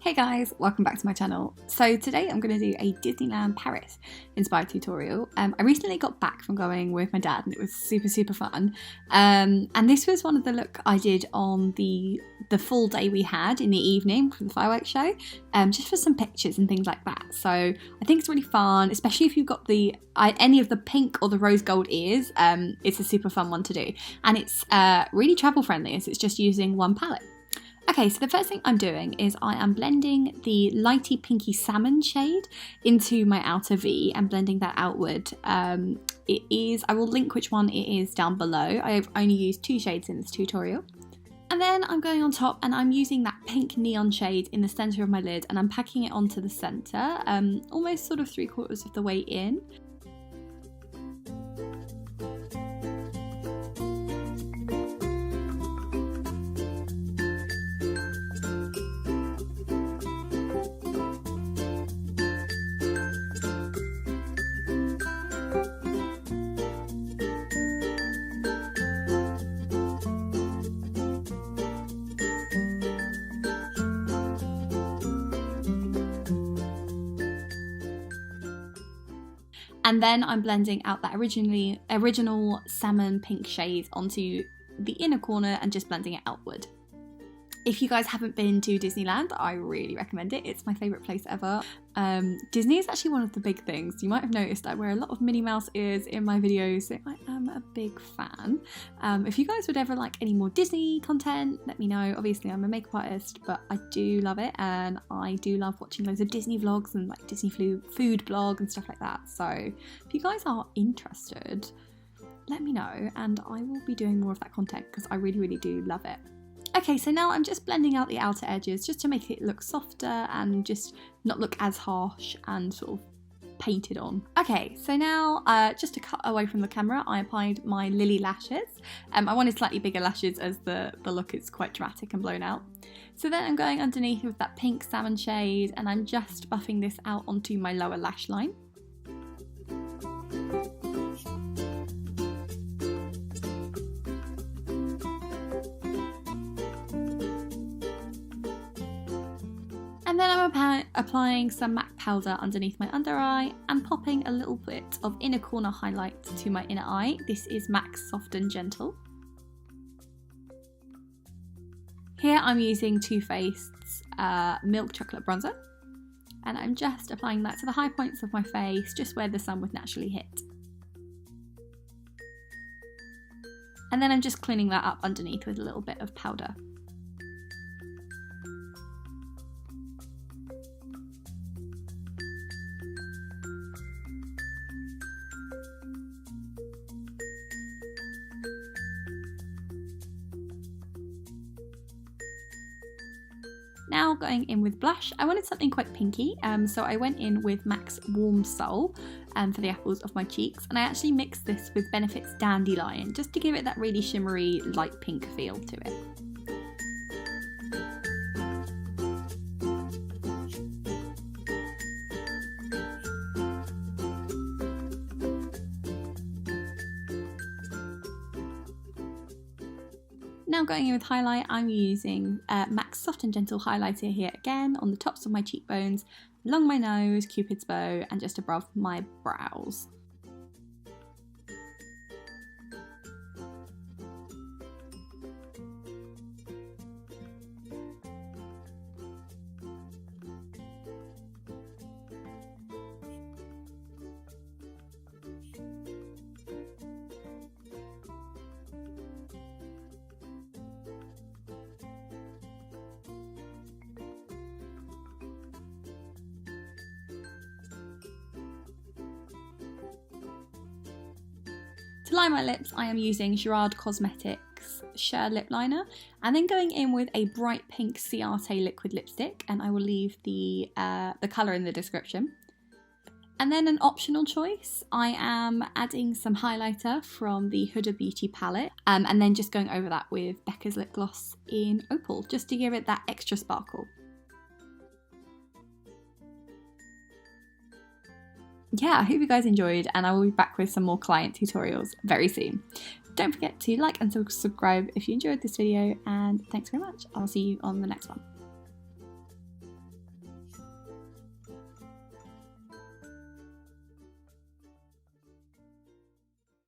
Hey guys, welcome back to my channel. So today I'm going to do a Disneyland Paris inspired tutorial. I recently got back from going with my dad and it was super fun. And this was one of the look I did on the full day we had in the evening for the fireworks show, just for some pictures and things like that. So I think it's really fun, especially if you've got any of the pink or the rose gold ears. It's a super fun one to do, and it's really travel friendly as it's just using one palette. Okay, so the first thing I'm doing is I am blending the lighty pinky salmon shade into my outer V and blending that outward. I will link which one it is down below. I've only used 2 shades in this tutorial. And then I'm going on top and I'm using that pink neon shade in the centre of my lid and I'm packing it onto the centre, almost sort of 3/4 of the way in. And then I'm blending out that original salmon pink shade onto the inner corner and just blending it outward. If you guys haven't been to Disneyland, I really recommend it. It's my favourite place ever. Disney is actually one of the big things. You might have noticed I wear a lot of Minnie Mouse ears in my videos, so I am a big fan. If you guys would ever like any more Disney content, let me know. Obviously I'm a makeup artist, but I do love it, and I do love watching loads of Disney vlogs and like Disney food blog and stuff like that. So if you guys are interested, let me know and I will be doing more of that content because I really do love it. Okay, so now I'm just blending out the outer edges just to make it look softer and just not look as harsh and sort of painted on. Okay, so now just to cut away from the camera, I applied my lily lashes. I wanted slightly bigger lashes as the look is quite dramatic and blown out. So then I'm going underneath with that pink salmon shade and I'm just buffing this out onto my lower lash line. And then I'm applying some MAC powder underneath my under eye and popping a little bit of inner corner highlight to my inner eye. This is MAC Soft and Gentle. Here I'm using Too Faced's Milk Chocolate Bronzer. And I'm just applying that to the high points of my face, just where the sun would naturally hit. And then I'm just cleaning that up underneath with a little bit of powder. Now going in with blush, I wanted something quite pinky, so I went in with MAC's Warm Soul for the apples of my cheeks, and I actually mixed this with Benefit's Dandelion just to give it that really shimmery light pink feel to it. Now going in with highlight, I'm using MAC's Soft and Gentle highlighter here again on the tops of my cheekbones, along my nose, Cupid's bow, and just above my brows. To line my lips, I am using Gerard Cosmetics Sheer Lip Liner, and then going in with a bright pink Ciate liquid lipstick, and I will leave the colour in the description. And then an optional choice, I am adding some highlighter from the Huda Beauty palette, and then just going over that with Becca's lip gloss in Opal, just to give it that extra sparkle. Yeah, I hope you guys enjoyed, and I will be back with some more client tutorials very soon. Don't forget to like and subscribe if you enjoyed this video, and thanks very much. I'll see you on the next one.